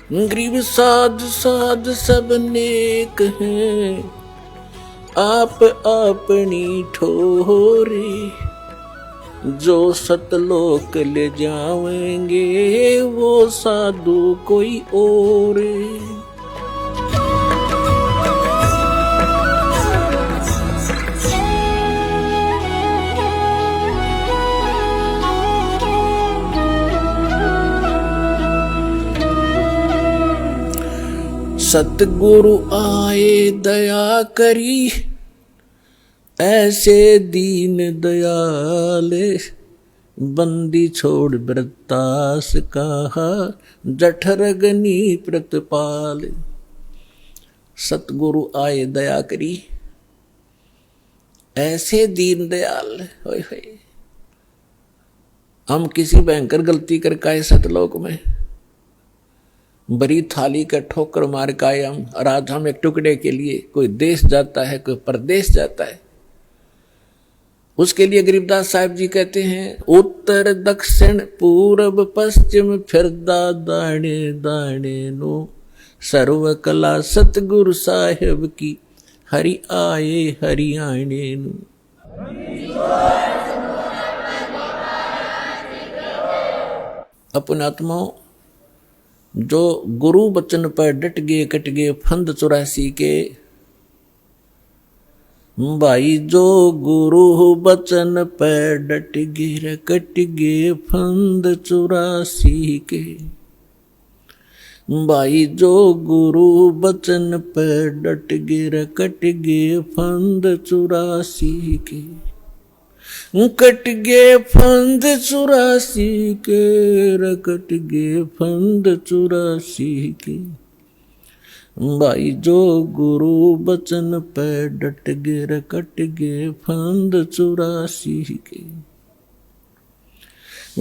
गरीब साध साध सब नेक हैं, आप अपनी ठोरे। जो सतलोक ले जावेंगे वो साधु कोई और। सतगुरु आए दया करी, ऐसे दीन दयाल। बंदी छोड़ वृत्तास कहा, जठरगनी प्रतिपाल। सतगुरु आए दया करी, ऐसे दीन दयाल। होय होय, हम किसी भयंकर गलती कर काए सतलोक में बड़ी थाली का ठोकर मार काए हम, और आज हम एक टुकड़े के लिए कोई देश जाता है, कोई परदेश जाता है। उसके लिए गरीबदास साहब जी कहते हैं, उत्तर दक्षिण पूर्व पश्चिम फिरदा दाणे दाणे नो। सर्व कला सतगुरु साहेब की, हरि आए हरियाणे नु। अपने आत्माओं, जो गुरु बचन पर डट गए कट गए फंद 84 के। भाई जो गुरु बचन पर डट गए कट गए फंद 84 के। भाई जो गुरु बचन पर डट गए कट गए फंद 84 के। कट गए फंद 84 के, कट गए फंद 84 के। भाई जो गुरु बचन पे डट गए कट गए फंद 84 के।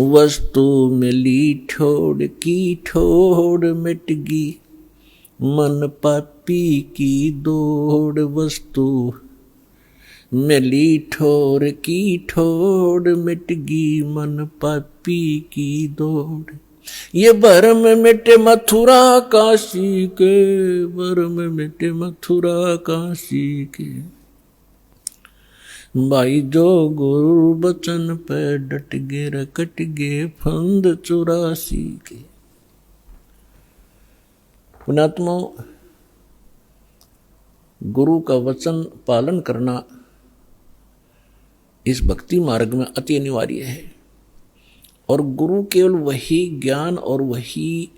वस्तु मिली ठोड़ की ठोड़ मिट गई, मन पापी की दौड़। वस्तु मिली ठोर की ठोड़ मिट गई, मन पापी की दौड़। ये भरम मिटे मथुरा काशी के, भरम मिटे मथुरा काशी के। भाई जो गुरु बचन पे डट गए कट गए फंद 84 के। पुणात्मा, गुरु का वचन पालन करना इस भक्ति मार्ग में अति अनिवार्य है। और गुरु केवल वही ज्ञान और वही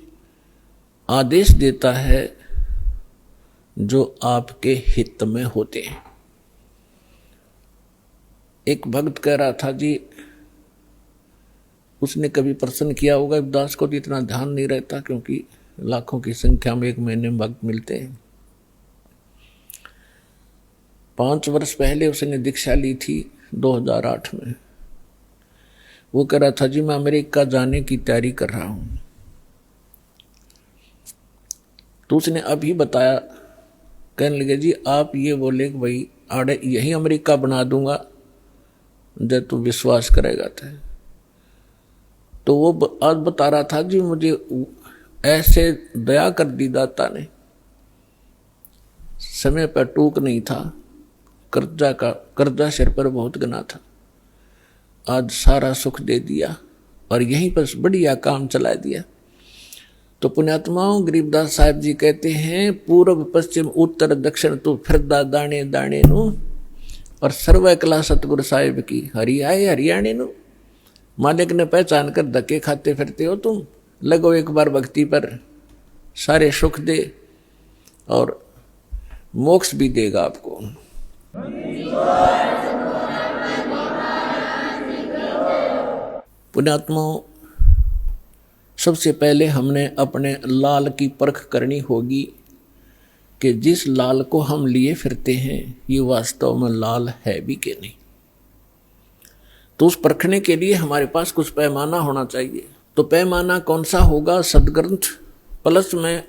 आदेश देता है जो आपके हित में होते हैं। एक भक्त कह रहा था जी, उसने कभी प्रश्न किया होगा, दास को तो इतना ध्यान नहीं रहता क्योंकि लाखों की संख्या में एक महीने में भक्त मिलते हैं। 5 वर्ष पहले उसने दीक्षा ली थी 2008 में। वो कह रहा था जी मैं अमेरिका जाने की तैयारी कर रहा हूं। तो उसने अभी बताया, कहने लगे जी आप ये बोले कि भाई आड़े यही अमेरिका बना दूंगा जब तू विश्वास करेगा। तो वो आज बता रहा था जी मुझे ऐसे दया कर दी दाता ने, समय पर टूक नहीं था, कर्जा सिर पर बहुत गना था, आज सारा सुख दे दिया और यहीं पर बढ़िया काम चला दिया। तो पुण्यात्माओं, गरीबदास साहब जी कहते हैं, पूर्व पश्चिम उत्तर दक्षिण तो फिरदा दाणे दाणे नु। और सर्व कला सतगुरु साहिब की, हरि आए हरियाणे नु। मालिक ने पहचान कर धक्के खाते फिरते हो तुम, लगो एक बार भक्ति पर, सारे सुख दे और मोक्ष भी देगा आपको। पुण्यात्माओं, सबसे पहले हमने अपने लाल की परख करनी होगी कि जिस लाल को हम लिए फिरते हैं ये वास्तव में लाल है भी कि नहीं। तो उस परखने के लिए हमारे पास कुछ पैमाना होना चाहिए। तो पैमाना कौन सा होगा? सदग्रंथ प्लस में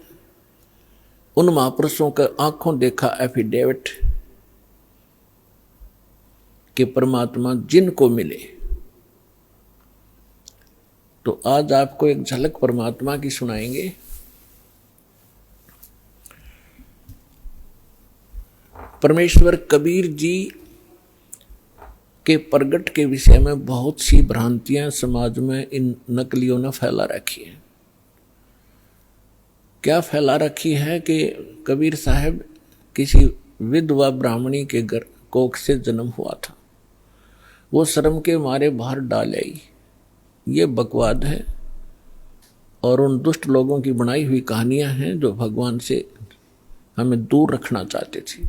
उन महापुरुषों का आंखों देखा एफिडेविट कि परमात्मा जिनको मिले। तो आज आपको एक झलक परमात्मा की सुनाएंगे। परमेश्वर कबीर जी के प्रगट के विषय में बहुत सी भ्रांतियां समाज में इन नकलियों ने फैला रखी है। क्या फैला रखी है कि कबीर साहब किसी विधवा ब्राह्मणी के घर कोख से जन्म हुआ था, वो शर्म के मारे बाहर डाल आई। ये बकवाद है और उन दुष्ट लोगों की बनाई हुई कहानियां हैं जो भगवान से हमें दूर रखना चाहते थे,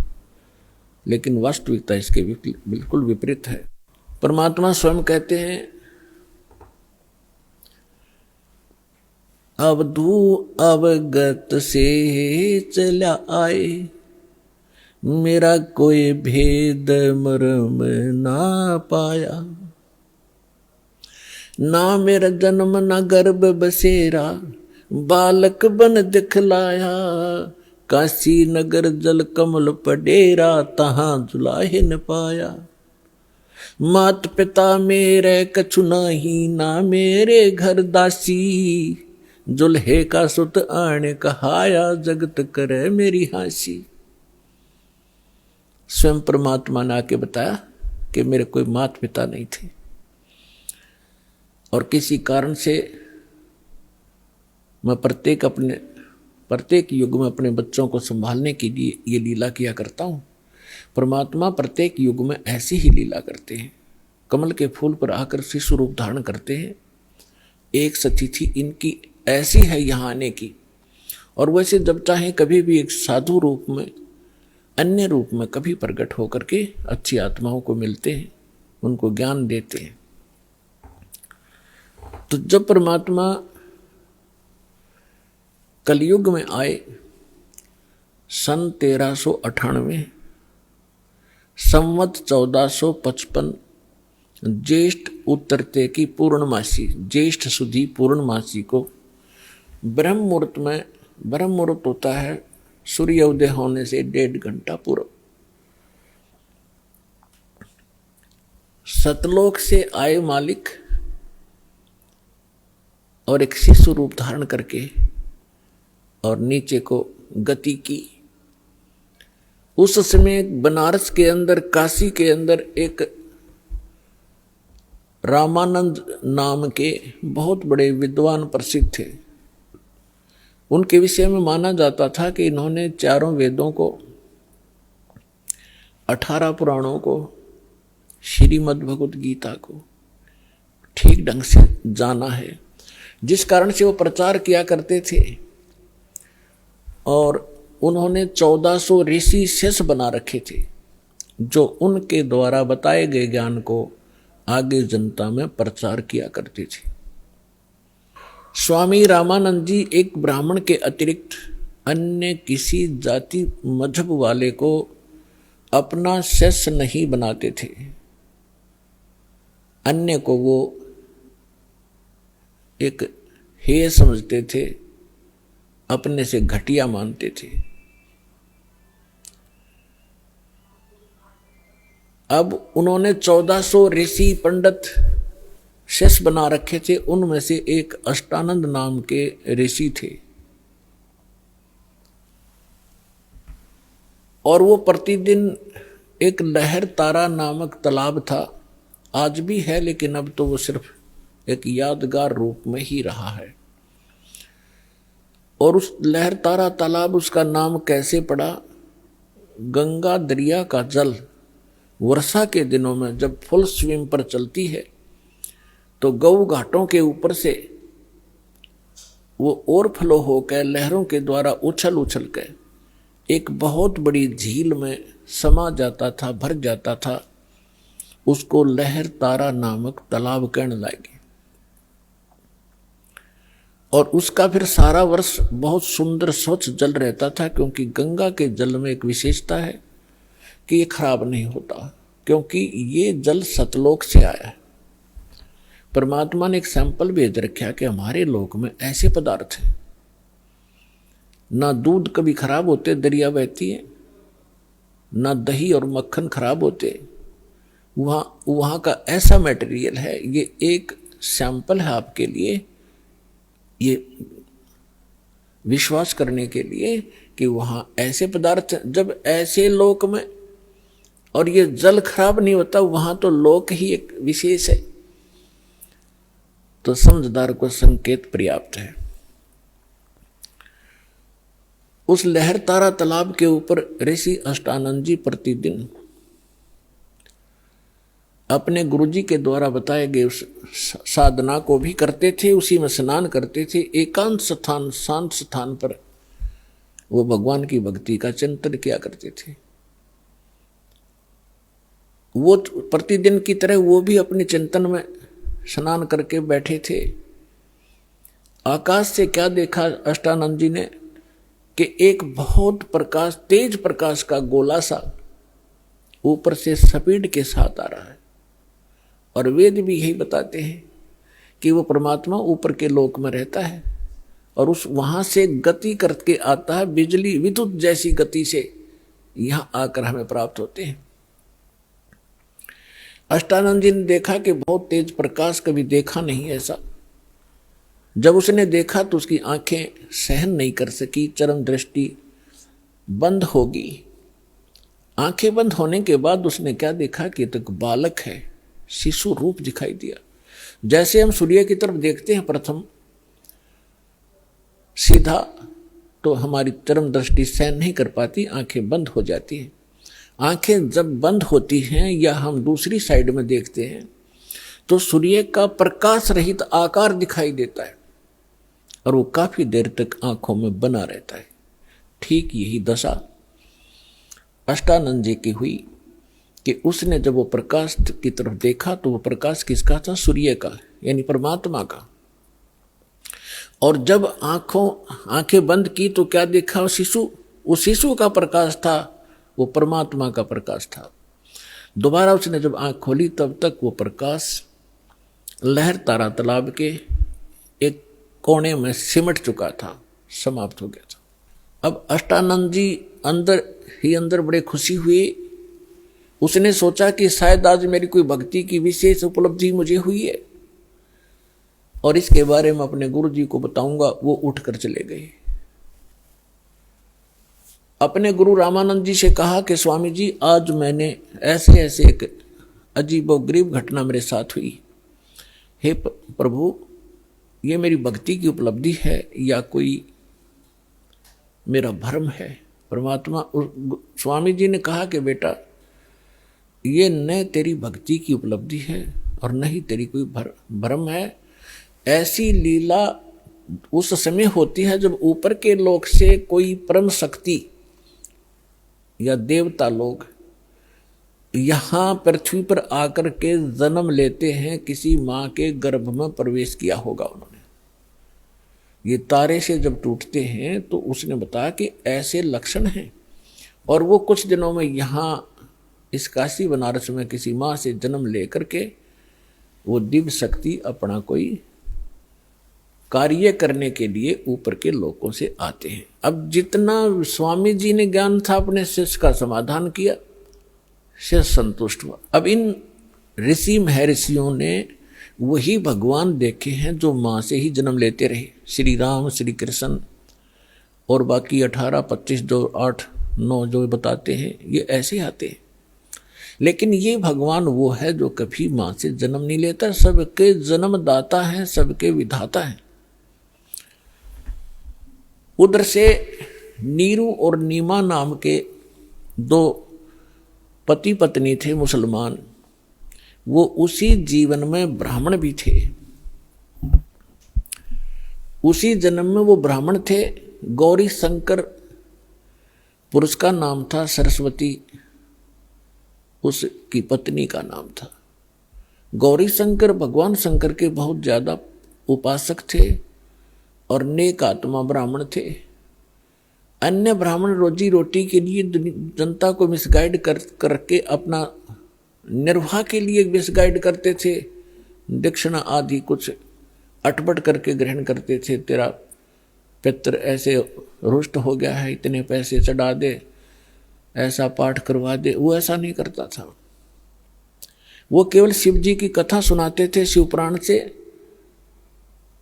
लेकिन वास्तविकता इसके बिल्कुल विपरीत है। परमात्मा स्वयं कहते हैं, अवधू अवगत से चला आए, मेरा कोई भेद मर्म ना पाया। ना मेरा जन्म ना गर्भ बसेरा, बालक बन दिखलाया। काशी नगर जल कमल पडेरा, तहां जुलाहे न पाया। मात पिता मेरे कछु नाही, ना मेरे घर दासी। जुल्हे का सुत आने कहाया, जगत करे मेरी हासी। स्वयं परमात्मा ने आके बताया कि मेरे कोई माता पिता नहीं थे और किसी कारण से मैं प्रत्येक युग में अपने बच्चों को संभालने के लिए ये लीला किया करता हूँ। परमात्मा प्रत्येक युग में ऐसी ही लीला करते हैं। कमल के फूल पर आकर शिशु रूप धारण करते हैं। एक सतिथि इनकी ऐसी है यहाँ आने की, और वैसे जब चाहे कभी भी एक साधु रूप में, अन्य रूप में कभी प्रकट होकर के अच्छी आत्माओं को मिलते हैं, उनको ज्ञान देते हैं। तो जब परमात्मा कलयुग में आए सन 1398, संवत 1455, ज्येष्ठ उत्तरते की पूर्णमासी, ज्येष्ठ सुधी पूर्णमासी को ब्रह्म मुहूर्त में, ब्रह्म मुहूर्त होता है सूर्य उदय होने से 1.5 घंटा पूर्व, सतलोक से आए मालिक और एक शिशु रूप धारण करके और नीचे को गति की। उस समय बनारस के अंदर, काशी के अंदर एक रामानंद नाम के बहुत बड़े विद्वान प्रसिद्ध थे। उनके विषय में माना जाता था कि इन्होंने चारों वेदों को, 18 पुराणों को, श्रीमद् भगवत गीता को ठीक ढंग से जाना है, जिस कारण से वो प्रचार किया करते थे। और उन्होंने 1400 ऋषि शिष्य बना रखे थे, जो उनके द्वारा बताए गए ज्ञान को आगे जनता में प्रचार किया करते थे। स्वामी रामानंद जी एक ब्राह्मण के अतिरिक्त अन्य किसी जाति मजहब वाले को अपना शिष्य नहीं बनाते थे। अन्य को वो एक हेय समझते थे, अपने से घटिया मानते थे। अब उन्होंने 1400 ऋषि पंडित शिष्य बना रखे थे। उनमें से एक अष्टानंद नाम के ऋषि थे, और वो प्रतिदिन एक लहर तारा नामक तालाब था, आज भी है, लेकिन अब तो वो सिर्फ एक यादगार रूप में ही रहा है। और उस लहर तारा तालाब, उसका नाम कैसे पड़ा? गंगा दरिया का जल वर्षा के दिनों में जब फुल स्विंग पर चलती है तो गौ घाटों के ऊपर से वो ओवरफ्लो होकर लहरों के द्वारा उछल उछल कर एक बहुत बड़ी झील में समा जाता था, भर जाता था। उसको लहर तारा नामक तालाब कहने लगे। और उसका फिर सारा वर्ष बहुत सुंदर स्वच्छ जल रहता था, क्योंकि गंगा के जल में एक विशेषता है कि ये खराब नहीं होता, क्योंकि ये जल सतलोक से आया है। परमात्मा ने एक सैंपल भेज रखा कि हमारे लोक में ऐसे पदार्थ हैं, ना दूध कभी खराब होते, दरिया बहती है, ना दही और मक्खन खराब होते, वहाँ का ऐसा मटेरियल है। ये एक सैंपल है आपके लिए, ये विश्वास करने के लिए कि वहाँ ऐसे पदार्थ, जब ऐसे लोक में और ये जल खराब नहीं होता, वहां तो लोक ही एक विशेष है। तो समझदार को संकेत पर्याप्त है। उस लहर तारा तालाब के ऊपर ऋषि अष्टानंद जी प्रतिदिन अपने गुरुजी के द्वारा बताए गए उस साधना को भी करते थे, उसी में स्नान करते थे। एकांत स्थान, शांत स्थान पर वो भगवान की भक्ति का चिंतन किया करते थे। वो प्रतिदिन की तरह वो भी अपने चिंतन में स्नान करके बैठे थे। आकाश से क्या देखा अष्टानंद जी ने कि एक बहुत प्रकाश, तेज प्रकाश का गोला सा ऊपर से स्पीड के साथ आ रहा है। और वेद भी यही बताते हैं कि वो परमात्मा ऊपर के लोक में रहता है और उस वहां से गति करके आता है, बिजली विद्युत जैसी गति से यहां आकर हमें प्राप्त होते हैं। अष्टानंद जी ने देखा कि बहुत तेज प्रकाश कभी देखा नहीं ऐसा। जब उसने देखा तो उसकी आंखें सहन नहीं कर सकी, चरम दृष्टि बंद होगी। आंखें बंद होने के बाद उसने क्या देखा कि एक बालक है, शिशु रूप दिखाई दिया। जैसे हम सूर्य की तरफ देखते हैं प्रथम सीधा, तो हमारी चरम दृष्टि सहन नहीं कर पाती, आंखें बंद हो जाती हैं। आंखें जब बंद होती हैं या हम दूसरी साइड में देखते हैं तो सूर्य का प्रकाश रहित आकार दिखाई देता है और वो काफी देर तक आंखों में बना रहता है। ठीक यही दशा अष्टानंद जी की हुई कि उसने जब वो प्रकाश की तरफ देखा तो वो प्रकाश किसका था? सूर्य का, यानी परमात्मा का। और जब आंखें बंद की तो क्या देखा? उस शिशु का प्रकाश था, वो परमात्मा का प्रकाश था। दोबारा उसने जब आंख खोली तब तक वो प्रकाश लहर तारा तालाब के एक कोने में सिमट चुका था, समाप्त हो गया था। अब अष्टानंद जी अंदर ही अंदर बड़े खुशी हुए। उसने सोचा कि शायद आज मेरी कोई भक्ति की विशेष उपलब्धि मुझे हुई है और इसके बारे में अपने गुरु जी को बताऊंगा। वो उठकर चले गए। अपने गुरु रामानंद जी से कहा कि स्वामी जी, आज मैंने ऐसे ऐसे एक अजीबोगरीब घटना मेरे साथ हुई। हे प्रभु, ये मेरी भक्ति की उपलब्धि है या कोई मेरा भ्रम है? परमात्मा स्वामी जी ने कहा कि बेटा, ये न तेरी भक्ति की उपलब्धि है और न ही तेरी कोई भ्रम है। ऐसी लीला उस समय होती है जब ऊपर के लोक से कोई परम शक्ति या देवता लोग यहां पृथ्वी पर आकर के जन्म लेते हैं। किसी मां के गर्भ में प्रवेश किया होगा उन्होंने। ये तारे से जब टूटते हैं तो उसने बताया कि ऐसे लक्षण हैं। और वो कुछ दिनों में यहां इस काशी बनारस में किसी मां से जन्म लेकर के वो दिव्य शक्ति अपना कोई कार्य करने के लिए ऊपर के लोगों से आते हैं। अब जितना स्वामी जी ने ज्ञान था अपने शिष्य का समाधान किया, शिष्य संतुष्ट हुआ। अब इन ऋषि महर्षियों ने वही भगवान देखे हैं जो मां से ही जन्म लेते रहे। श्री राम, श्री कृष्ण और बाकी 18, 25 जो 8, 9 जो बताते हैं, ये ऐसे आते हैं। लेकिन ये भगवान वो है जो कभी मां से जन्म नहीं लेता, सबके जन्मदाता है, सबके विधाता है। उधर से नीरू और नीमा नाम के 2 पति पत्नी थे मुसलमान। वो उसी जीवन में ब्राह्मण भी थे, उसी जन्म में वो ब्राह्मण थे। गौरी शंकर पुरुष का नाम था, सरस्वती उसकी पत्नी का नाम था। गौरी शंकर भगवान शंकर के बहुत ज्यादा उपासक थे और नेक आत्मा ब्राह्मण थे। अन्य ब्राह्मण रोजी रोटी के लिए जनता को मिसगाइड करके अपना निर्वाह के लिए मिसगाइड करते थे। दक्षिणा आदि कुछ अटपट करके ग्रहण करते थे। तेरा पितर ऐसे रुष्ट हो गया है, इतने पैसे चढ़ा दे, ऐसा पाठ करवा दे। वो ऐसा नहीं करता था। वो केवल शिव जी की कथा सुनाते थे शिवपुराण से,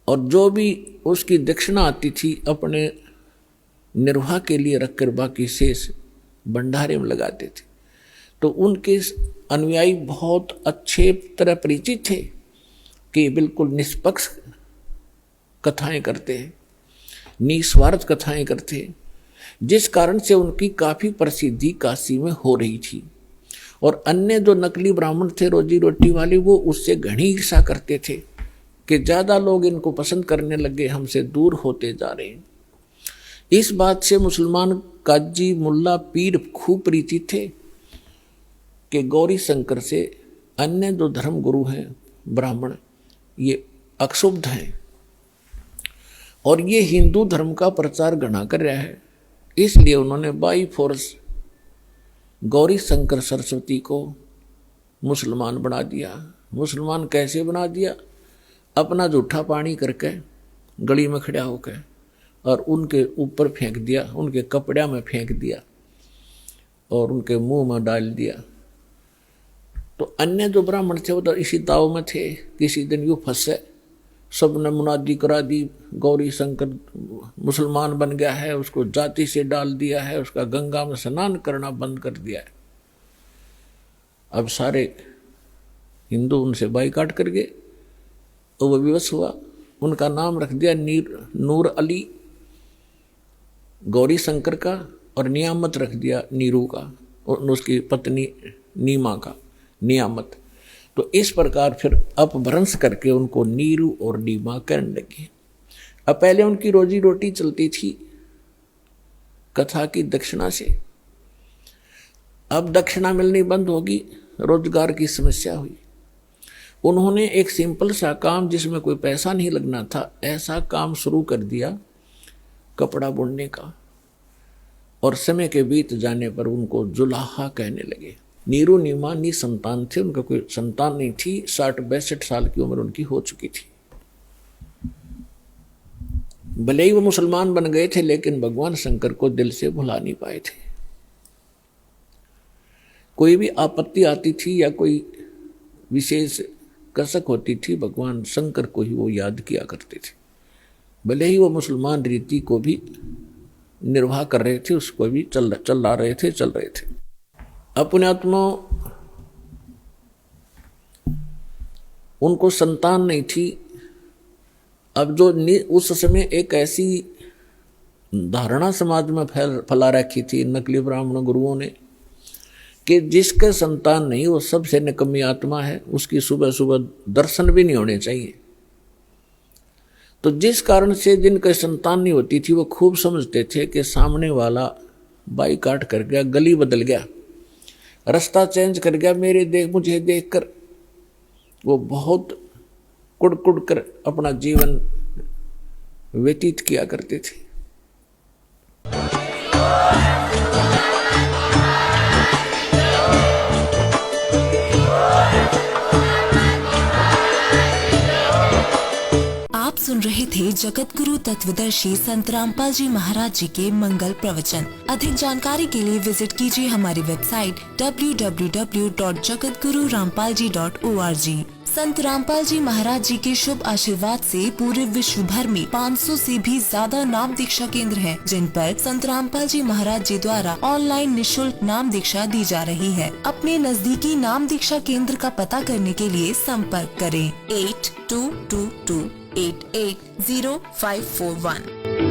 और जो भी उसकी दक्षिणा आती थी अपने निर्वाह के लिए रखकर बाकी शेष भंडारे में लगाते थे। तो उनके अनुयायी बहुत अच्छे तरह परिचित थे कि बिल्कुल निष्पक्ष कथाएं करते हैं, निस्वार्थ कथाएं करते हैं, जिस कारण से उनकी काफी प्रसिद्धि काशी में हो रही थी। और अन्य जो नकली ब्राह्मण थे रोजी रोटी वाले, वो उससे घनी ईर्ष्या करते थे कि ज्यादा लोग इनको पसंद करने लगे, हमसे दूर होते जा रहे हैं। इस बात से मुसलमान काजी मुल्ला पीर खूब परिचित थे कि गौरी शंकर से अन्य जो धर्म गुरु हैं ब्राह्मण, ये अक्षुब्ध हैं और ये हिंदू धर्म का प्रचार घना कर रहा है। इसलिए उन्होंने बाई फोर्स गौरी शंकर सरस्वती को मुसलमान बना दिया। मुसलमान कैसे बना दिया? अपना जूठा पानी करके गली में खड़ा होकर और उनके ऊपर फेंक दिया, उनके कपड़े में फेंक दिया और उनके मुंह में डाल दिया। तो अन्य जो ब्राह्मण थे वो तो इसी दाव में थे। किसी दिन यूँ फंसे, सबने मुनादी करा दी, गौरी शंकर मुसलमान बन गया है, उसको जाति से डाल दिया है, उसका गंगा में स्नान करना बंद कर दिया है। अब सारे हिंदू उनसे बाइकाट कर गए, तो वो विवश हुआ। उनका नाम रख दिया नूर अली गौरी शंकर का, और नियामत रख दिया नीरू का, और उसकी पत्नी नीमा का नियामत। तो इस प्रकार फिर अपभ्रंश करके उनको नीरू और नीमा कहने लगे। अब पहले उनकी रोजी रोटी चलती थी कथा की दक्षिणा से, अब दक्षिणा मिलनी बंद होगी, रोजगार की समस्या हुई। उन्होंने एक सिंपल सा काम जिसमें कोई पैसा नहीं लगना था, ऐसा काम शुरू कर दिया कपड़ा बुनने का, और समय के बीत जाने पर उनको जुलाहा कहने लगे। नीरू नीमा निसंतान थे, उनका कोई संतान नहीं थी। 60-62 साल की उम्र उनकी हो चुकी थी। भले ही वो मुसलमान बन गए थे, लेकिन भगवान शंकर को दिल से भुला नहीं पाए थे। कोई भी आपत्ति आती थी या कोई विशेष कसक होती थी, भगवान शंकर को ही वो याद किया करते थे। भले ही वो मुसलमान रीति को भी निर्वाह कर रहे थे, उसको भी चल रहे थे। अपने आत्मा उनको संतान नहीं थी। अब जो उस समय एक ऐसी धारणा समाज में फैला रखी थी नकली ब्राह्मण गुरुओं ने कि जिसके संतान नहीं वो सबसे निकम्मी आत्मा है, उसकी सुबह सुबह दर्शन भी नहीं होने चाहिए। तो जिस कारण से जिनके संतान नहीं होती थी वो खूब समझते थे कि सामने वाला बाइकाट कर गया, गली बदल गया, रास्ता चेंज कर गया, मुझे देखकर वो बहुत कुड़ कर अपना जीवन व्यतीत किया करते थे। आप सुन रहे थे जगत गुरु तत्वदर्शी संत रामपाल जी महाराज जी के मंगल प्रवचन। अधिक जानकारी के लिए विजिट कीजिए हमारी वेबसाइट www.jagatgururampalji.org। संत रामपाल जी महाराज जी के शुभ आशीर्वाद से पूरे विश्व भर में 500 से भी ज्यादा नाम दीक्षा केंद्र हैं, जिन पर संत रामपाल जी महाराज जी द्वारा ऑनलाइन निशुल्क नाम दीक्षा दी जा रही है। अपने नजदीकी नाम दीक्षा केंद्र का पता करने के लिए संपर्क करें 8222880541।